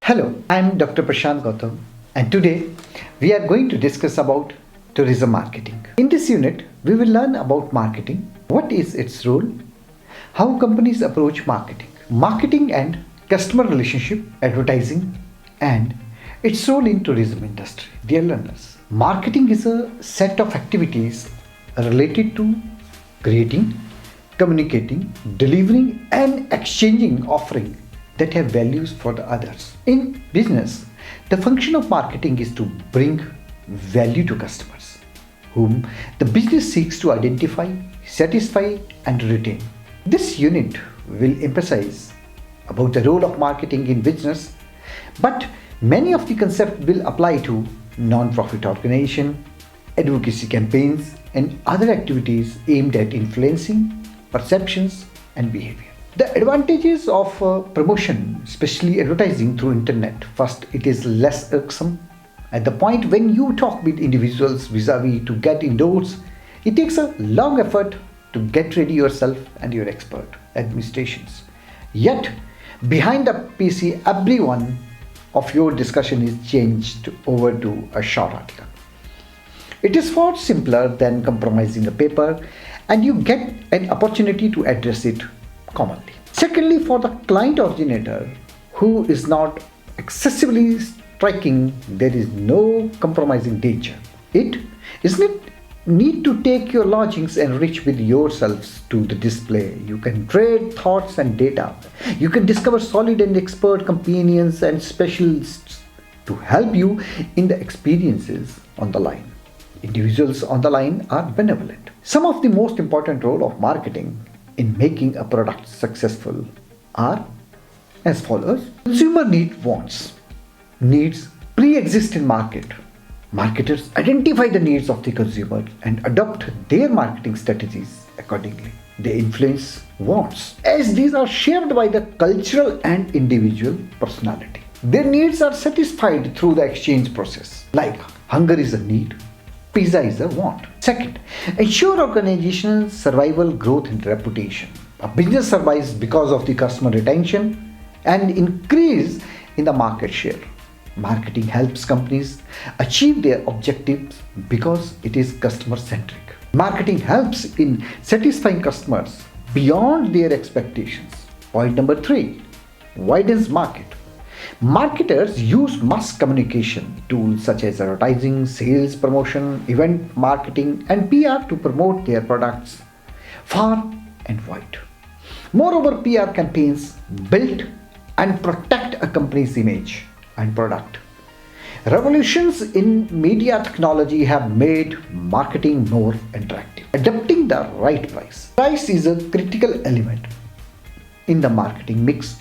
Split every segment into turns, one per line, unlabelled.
Hello, I'm Dr. Prashant Gautam, and today we are going to discuss about tourism marketing. In this unit, we will learn about marketing, what is its role, how companies approach marketing and customer relationship, advertising, and its role in tourism industry. Dear learners, marketing is a set of activities related to creating, communicating, delivering, and exchanging offering that have values for the others. In business, the function of marketing is to bring value to customers, whom the business seeks to identify, satisfy, and retain. This unit will emphasize about the role of marketing in business, but many of the concepts will apply to non-profit organization, advocacy campaigns, and other activities aimed at influencing perceptions and behavior. The advantages of promotion, especially advertising through internet. First, it is less irksome. At the point when you talk with individuals vis-a-vis to get indoors, it takes a long effort to get ready yourself and your expert administrations. Yet, behind the PC, every one of your discussion is changed over to a short article. It is far simpler than compromising a paper, and you get an opportunity to address it commonly. Secondly, for the client originator who is not excessively striking, there is no compromising danger. It isn't need to take your lodgings and reach with yourselves to the display. You can trade thoughts and data. You can discover solid and expert companions and specialists to help you in the experiences on the line. Individuals on the line are benevolent. Some of the most important role of marketing in making a product successful are as follows. Consumer wants. Needs pre-exist in market. Marketers identify the needs of the consumer and adopt their marketing strategies accordingly. They influence wants, as these are shaped by the cultural and individual personality. Their needs are satisfied through the exchange process. Like hunger is a need, pizza is a want. Second, ensure organizational survival, growth, and reputation. A business survives because of the customer retention and increase in the market share. Marketing helps companies achieve their objectives because it is customer centric. Marketing helps in satisfying customers beyond their expectations. Point number 3, widens market. Marketers use mass communication tools such as advertising, sales promotion, event marketing, and PR to promote their products far and wide. Moreover, PR campaigns build and protect a company's image and product. Revolutions in media technology have made marketing more interactive. Adapting the right price. Price is a critical element in the marketing mix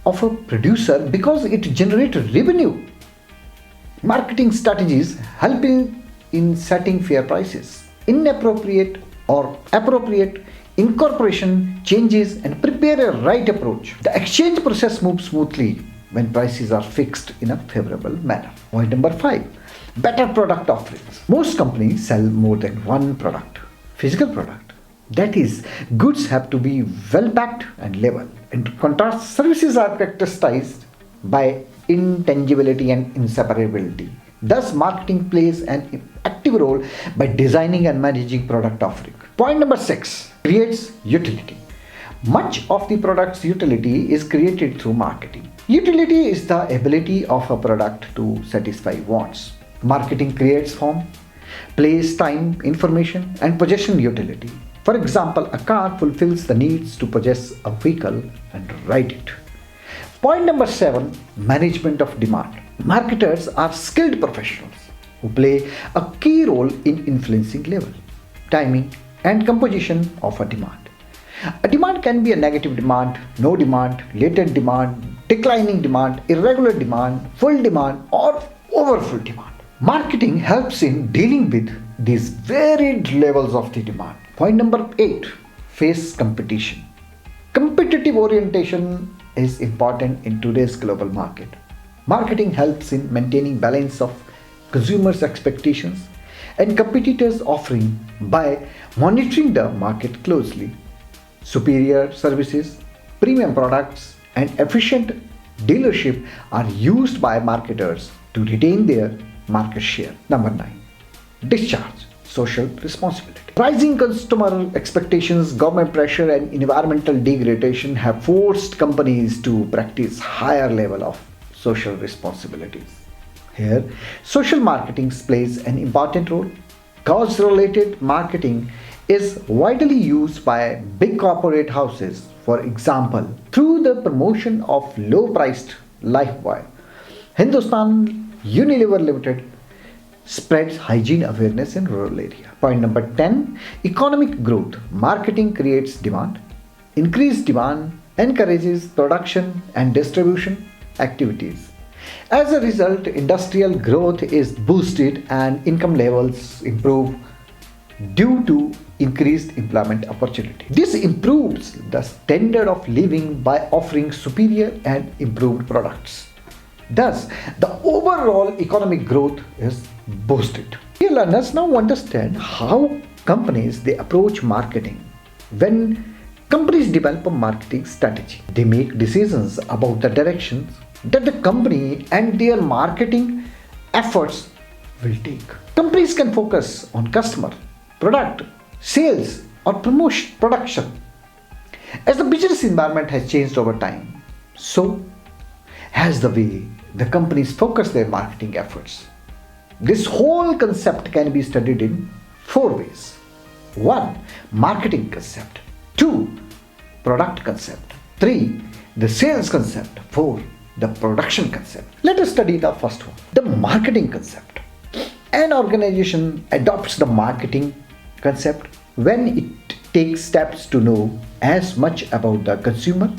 of a producer because it generates revenue. Marketing strategies help in setting fair prices. Inappropriate or appropriate incorporation changes and prepare a right approach. The exchange process moves smoothly when prices are fixed in a favorable manner. Point number 5, better product offerings. Most companies sell more than one product, physical product. That is, goods have to be well packed and labeled. In contrast, services are characterized by intangibility and inseparability. Thus, marketing plays an active role by designing and managing product offering. Point number 6, creates utility. Much of the product's utility is created through marketing. Utility is the ability of a product to satisfy wants. Marketing creates form, place, time, information, and possession utility. For example, a car fulfills the needs to possess a vehicle and ride it. Point number 7, management of demand. Marketers are skilled professionals who play a key role in influencing level, timing, and composition of a demand. A demand can be a negative demand, no demand, latent demand, declining demand, irregular demand, full demand, or overfull demand. Marketing helps in dealing with these varied levels of the demand. Point number 8, face competition. Competitive orientation is important in today's global market. Marketing helps in maintaining balance of consumers' expectations and competitors' offering by monitoring the market closely. Superior services, premium products, and efficient dealership are used by marketers to retain their market share. Number 9. Discharge social responsibility. Rising customer expectations, government pressure, and environmental degradation have forced companies to practice higher level of social responsibilities. Here, social marketing plays an important role. Cause-related marketing is widely used by big corporate houses, for example, through the promotion of low-priced Lifebuoy. Hindustan Unilever Limited spreads hygiene awareness in rural area. Point number 10. Economic growth. Marketing creates demand. Increased demand encourages production and distribution activities. As a result, industrial growth is boosted and income levels improve due to increased employment opportunity. This improves the standard of living by offering superior and improved products. Thus, the overall economic growth is boosted. Dear learners, now understand how companies they approach marketing. When companies develop a marketing strategy, they make decisions about the directions that the company and their marketing efforts will take. Companies can focus on customer, product, sales, or promotion production. As the business environment has changed over time, so has the way the companies focus their marketing efforts. This whole concept can be studied in 4 ways. 1. Marketing concept. 2. Product concept. 3. The sales concept. 4. The production concept. Let us study the first one, the marketing concept. An organization adopts the marketing concept when it takes steps to know as much about the consumer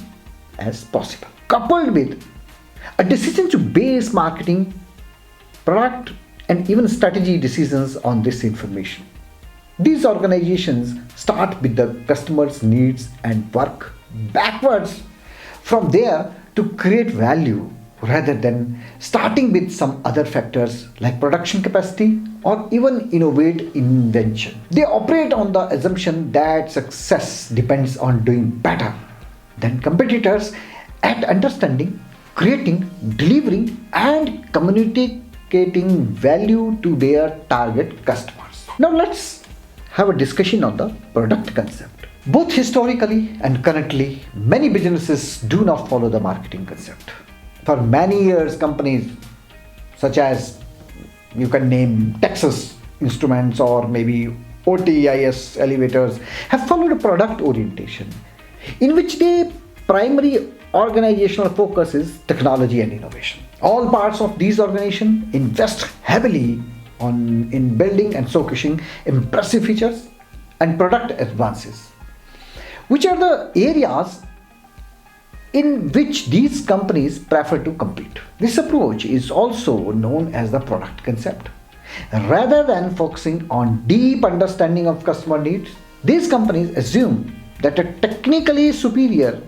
as possible, coupled with a decision to base marketing, product, and even strategy decisions on this information. These organizations start with the customer's needs and work backwards from there to create value rather than starting with some other factors like production capacity or even innovate invention. They operate on the assumption that success depends on doing better than competitors at understanding, creating, delivering, and communicating value to their target customers. Now let's have a discussion on the product concept. Both historically and currently, many businesses do not follow the marketing concept. For many years, companies such as you can name Texas Instruments or maybe OTIS Elevators have followed a product orientation in which their primary organizational focus is technology and innovation. All parts of these organizations invest heavily in building and showcasing impressive features and product advances, which are the areas in which these companies prefer to compete. This approach is also known as the product concept. Rather than focusing on deep understanding of customer needs, these companies assume that a technically superior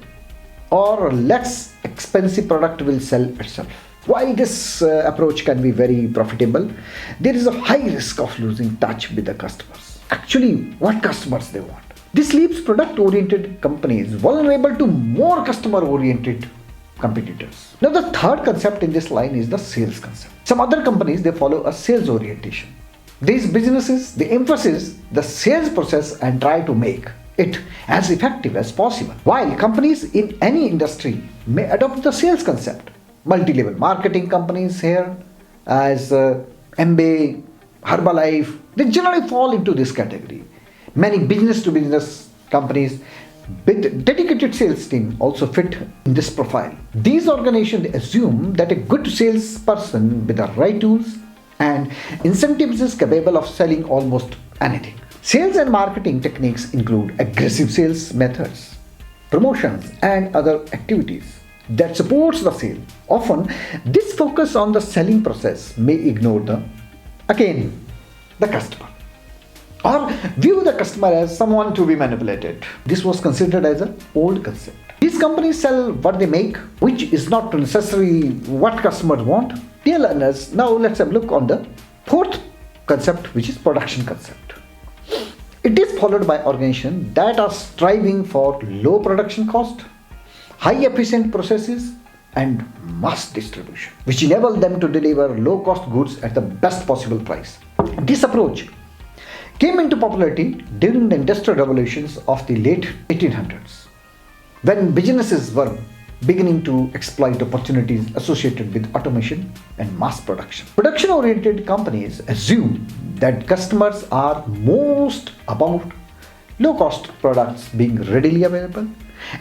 or less expensive product will sell itself. While this approach can be very profitable, there is a high risk of losing touch with the customers. Actually, what customers they want. This leaves product-oriented companies vulnerable to more customer-oriented competitors. Now, the third concept in this line is the sales concept. Some other companies, they follow a sales orientation. These businesses, they emphasize the sales process and try to make it as effective as possible. While companies in any industry may adopt the sales concept, multi-level marketing companies here as MBA, Herbalife, they generally fall into this category. Many business-to-business companies with dedicated sales team also fit in this profile. These organizations assume that a good salesperson with the right tools and incentives is capable of selling almost anything. Sales and marketing techniques include aggressive sales methods, promotions, and other activities that supports the sale. Often, this focus on the selling process may ignore the customer, or view the customer as someone to be manipulated. This was considered as an old concept. These companies sell what they make, which is not necessarily what customers want. Dear learners, now let's have a look on the fourth concept, which is production concept. It is followed by organizations that are striving for low production cost, high efficient processes, and mass distribution, which enable them to deliver low-cost goods at the best possible price. This approach came into popularity during the industrial revolutions of the late 1800s, when businesses were beginning to exploit opportunities associated with automation and mass production. Production-oriented companies assume that customers are most about low-cost products being readily available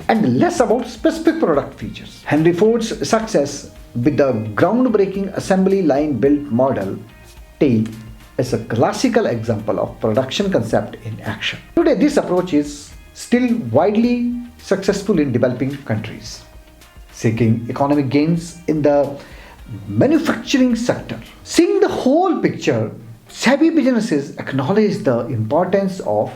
and less about specific product features. Henry Ford's success with the groundbreaking assembly line built Model T is a classical example of production concept in action. Today, this approach is still widely successful in developing countries seeking economic gains in the manufacturing sector. Seeing the whole picture, savvy businesses acknowledge the importance of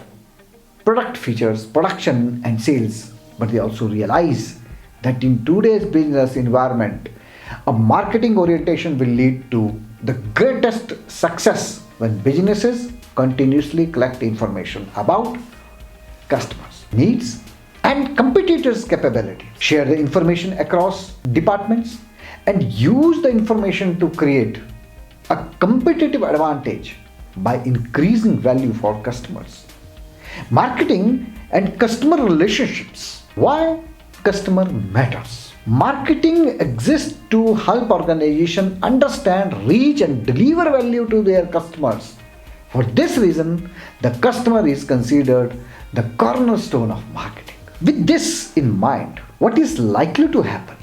product features, production, and sales, but they also realize that in today's business environment, a marketing orientation will lead to the greatest success when businesses continuously collect information about customers' needs and competitors' capability, share the information across departments, and use the information to create a competitive advantage by increasing value for customers. Marketing and customer relationships. Why customer matters? Marketing exists to help organizations understand, reach, and deliver value to their customers. For this reason, the customer is considered the cornerstone of marketing. With this in mind, what is likely to happen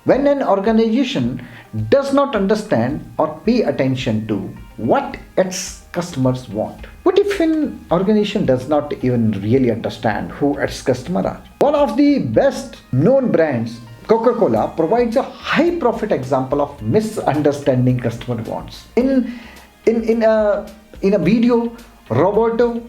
when an organization does not understand or pay attention to what its customers want? What if an organization does not even really understand who its customers are? One of the best known brands, Coca-Cola, provides a high profit example of misunderstanding customer wants. In a video, Roberto,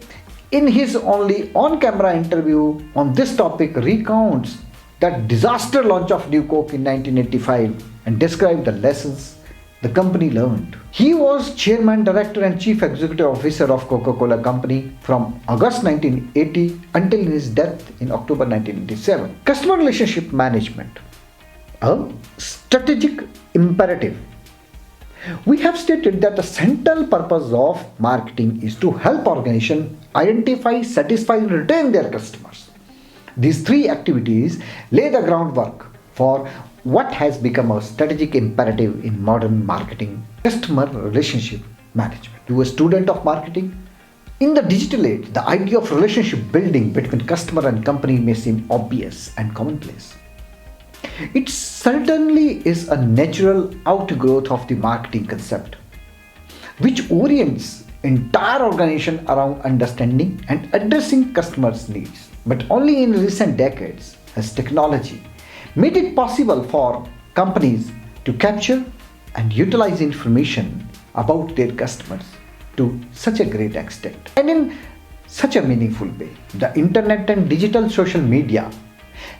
in his only on-camera interview on this topic, recounts that disaster launch of New Coke in 1985 and described the lessons the company learned. He was chairman, director, and chief executive officer of Coca-Cola Company from August 1980 until his death in October 1987. Customer relationship management, a strategic imperative. We have stated that the central purpose of marketing is to help organizations identify, satisfy, and retain their customers. These three activities lay the groundwork for what has become a strategic imperative in modern marketing: customer relationship management. To a student of marketing, in the digital age, the idea of relationship building between customer and company may seem obvious and commonplace. It certainly is a natural outgrowth of the marketing concept, which orients entire organization around understanding and addressing customers' needs. But only in recent decades has technology made it possible for companies to capture and utilize information about their customers to such a great extent and in such a meaningful way. The internet and digital social media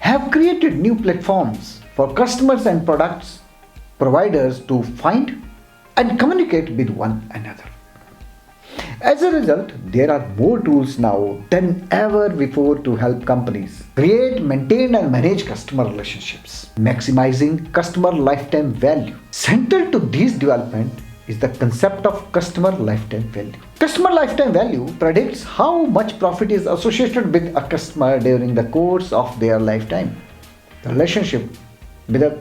have created new platforms for customers and products providers to find and communicate with one another. As a result, there are more tools now than ever before to help companies create, maintain, and manage customer relationships, maximizing customer lifetime value. Central to this development is the concept of customer lifetime value. Customer lifetime value predicts how much profit is associated with a customer during the course of their lifetime. The relationship with a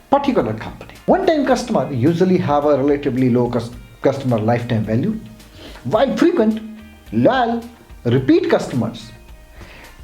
particular company. One-time customer usually have a relatively low customer lifetime value, while frequent, loyal, repeat customers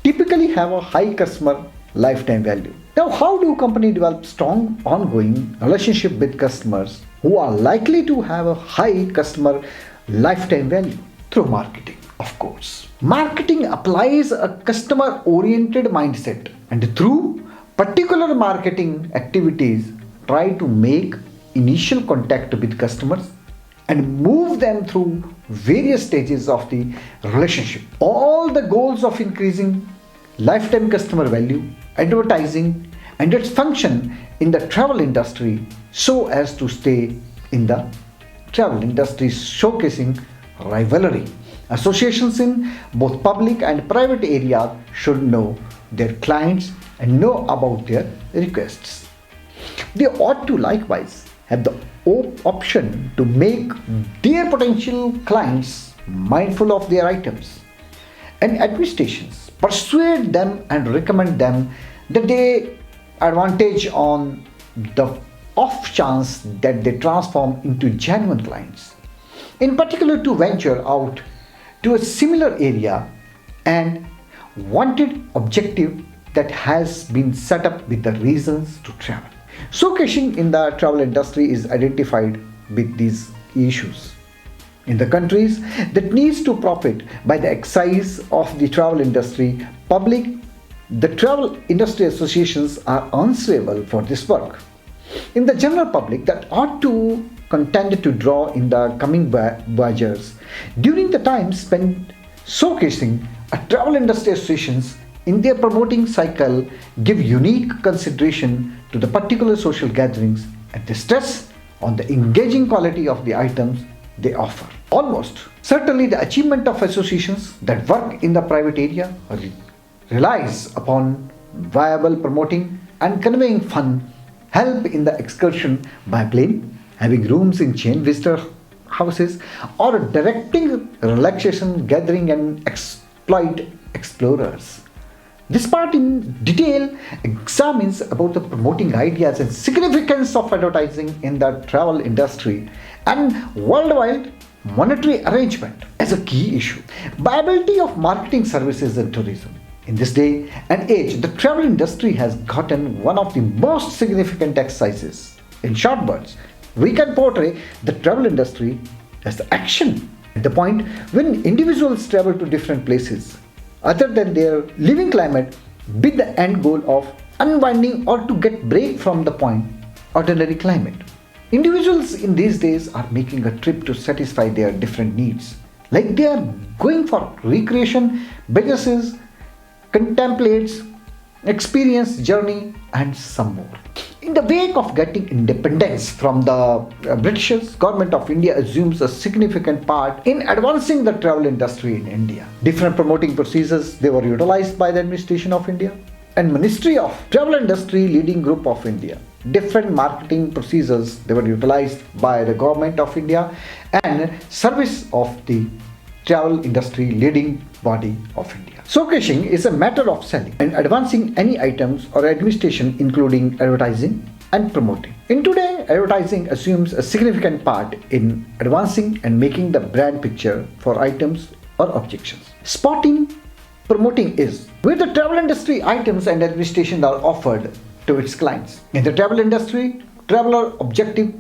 typically have a high customer lifetime value. Now, how do companies develop strong ongoing relationship with customers who are likely to have a high customer lifetime value? Through marketing, of course. Marketing applies a customer-oriented mindset, and through particular marketing activities try to make initial contact with customers and move them through various stages of the relationship. All the goals of increasing lifetime customer value, advertising, and its function in the travel industry so as to stay in the travel industry, showcasing rivalry. Associations in both public and private areas should know their clients and know about their requests. They ought to likewise have the option to make their potential clients mindful of their items, and administrations persuade them and recommend them that they advantage on the off chance that they transform into genuine clients, in particular to venture out to a similar area and wanted objective that has been set up with the reasons to travel. Showcasing in the travel industry is identified with these issues. In the countries that needs to profit by the exercise of the travel industry, the travel industry associations are answerable for this work. In the general public that ought to contend to draw in the coming voyagers during the time spent showcasing a travel industry associations in their promoting cycle give unique consideration to the particular social gatherings and they stress on the engaging quality of the items they offer. Almost certainly the achievement of associations that work in the private area relies upon viable promoting and conveying fun, help in the excursion by plane, having rooms in chain visitor houses, or directing relaxation gathering and exploit explorers. This part in detail examines about the promoting ideas and significance of advertising in the travel industry and worldwide monetary arrangement as a key issue. Viability of marketing services and tourism. In this day and age, the travel industry has gotten one of the most significant exercises. In short words, we can portray the travel industry as the action at the point when individuals travel to different places other than their living climate with the end goal of unwinding or to get break from the point ordinary climate. Individuals in these days are making a trip to satisfy their different needs, like they are going for recreation, businesses, contemplates, experience, journey, and some more. In the wake of getting independence from the British, Government of India assumes a significant part in advancing the travel industry in India. Different promoting procedures they were utilized by the Administration of India and Ministry of Travel Industry Leading Group of India. Different marketing procedures they were utilized by the Government of India and Service of the Travel Industry Leading Body of India. Showcasing is a matter of selling and advancing any items or administration including advertising and promoting. In today, advertising assumes a significant part in advancing and making the brand picture for items or objections. Spotting promoting is where the travel industry items and administration are offered to its clients. In the travel industry, traveler objective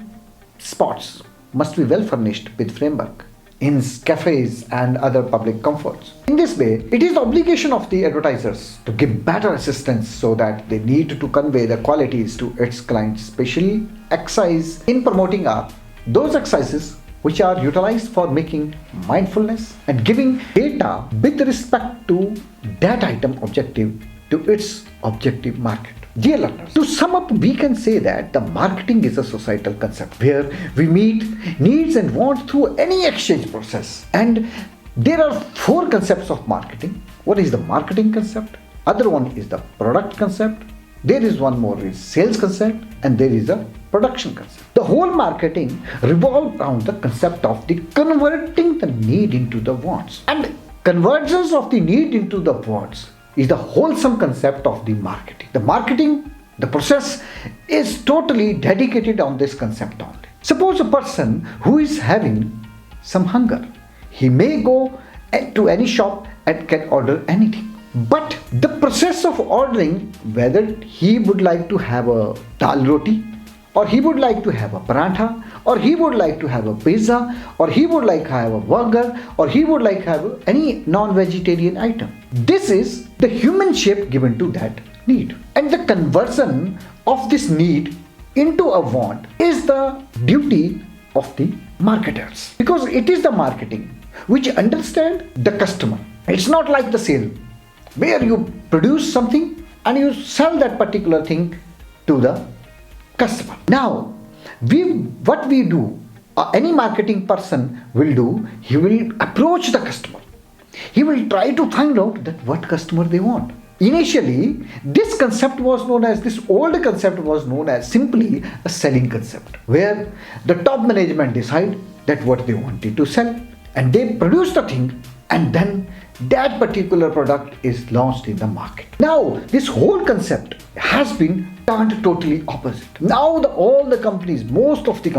spots must be well furnished with framework, inns, cafes, and other public comforts. In this way, it is the obligation of the advertisers to give better assistance so that they need to convey the qualities to its clients. Specially, exercise in promoting are those exercises which are utilized for making mindfulness and giving data with respect to that item objective to its objective market. Dear learners, to sum up, we can say that the marketing is a societal concept where we meet needs and wants through any exchange process. And there are four concepts of marketing. One is the marketing concept, other one is the product concept, there is one more is sales concept, and there is a production concept. The whole marketing revolves around the concept of the converting the need into the wants. And convergence of the need into the wants is the wholesome concept of the marketing. The marketing, the process is totally dedicated on this concept only. Suppose a person who is having some hunger, he may go to any shop and can order anything. But the process of ordering, whether he would like to have a dal roti, or he would like to have a parantha, or he would like to have a pizza, or he would like to have a burger, or he would like to have any non-vegetarian item. This is the human shape given to that need. And the conversion of this need into a want is the duty of the marketers. Because it is the marketing which understand the customer. It's not like the sale where you produce something and you sell that particular thing to the customer. Now, what we do, any marketing person will do, he will approach the customer. He will try to find out that what customer they want. Initially, this old concept was known as simply a selling concept, where the top management decide that what they wanted to sell, and they produce the thing, and then that particular product is launched in the market. Now, this whole concept has been turned totally opposite. Now, most of the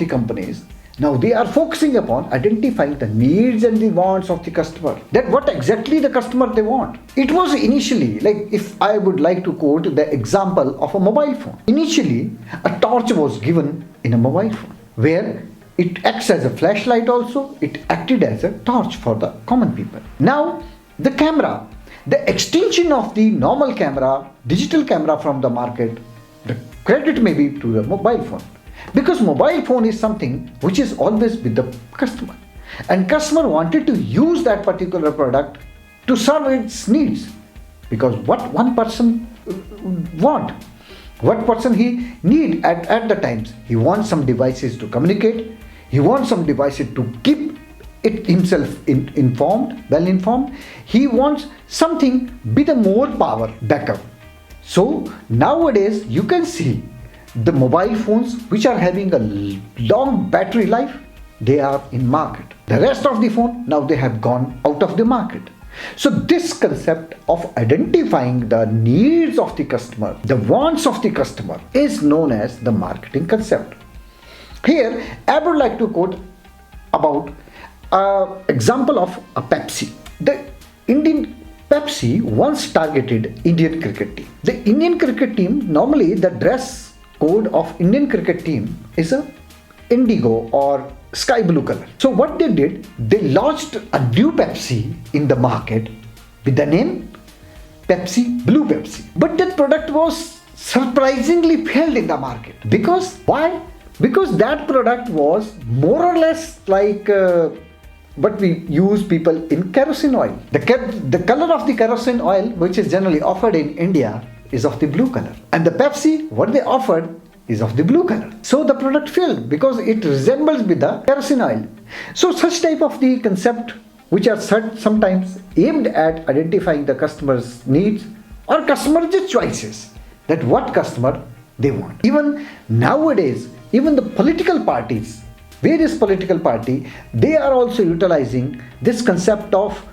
companies, now they are focusing upon identifying the needs and the wants of the customer. That what exactly the customer they want. It was initially, like if I would like to quote the example of a mobile phone. Initially, a torch was given in a mobile phone, where it acts as a flashlight also, it acted as a torch for the common people. Now, the camera, the extension of the normal camera, digital camera from the market, the credit may be to the mobile phone. Because mobile phone is something which is always with the customer. And customer wanted to use that particular product to serve its needs. Because what one person want, what person he need at the times. He wants some devices to communicate. He wants some devices to keep it himself well informed. He wants something with a more power backup. So nowadays you can see the mobile phones which are having a long battery life, they are in market. The rest of the phone, now they have gone out of the market. So this concept of identifying the needs of the customer, the wants of the customer, is known as the marketing concept. Here, I would like to quote about an example of a Pepsi. The Indian Pepsi once targeted Indian cricket team. The Indian cricket team, normally the dress code of Indian cricket team is a indigo or sky blue color. So what they did, they launched a new Pepsi in the market with the name Pepsi, Blue Pepsi. But that product was surprisingly failed in the market. Because why? Because that product was more or less like what we use people in kerosene oil. The color of the kerosene oil, which is generally offered in India, is of the blue color. And the Pepsi, what they offered, is of the blue color. So the product failed because it resembles with the kerosene oil. So such type of the concept which are sometimes aimed at identifying the customer's needs or customer's choices, that what customer they want. Even nowadays, even the political parties, various political party, they are also utilizing this concept of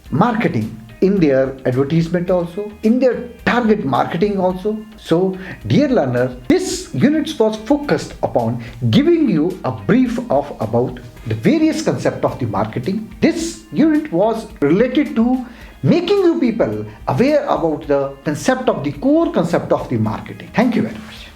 marketing in their advertisement also, in their target marketing also. So, dear learner, this unit was focused upon giving you a brief of about the various concept of the marketing. This unit was related to making you people aware about the concept of the core concept of the marketing. Thank you very much.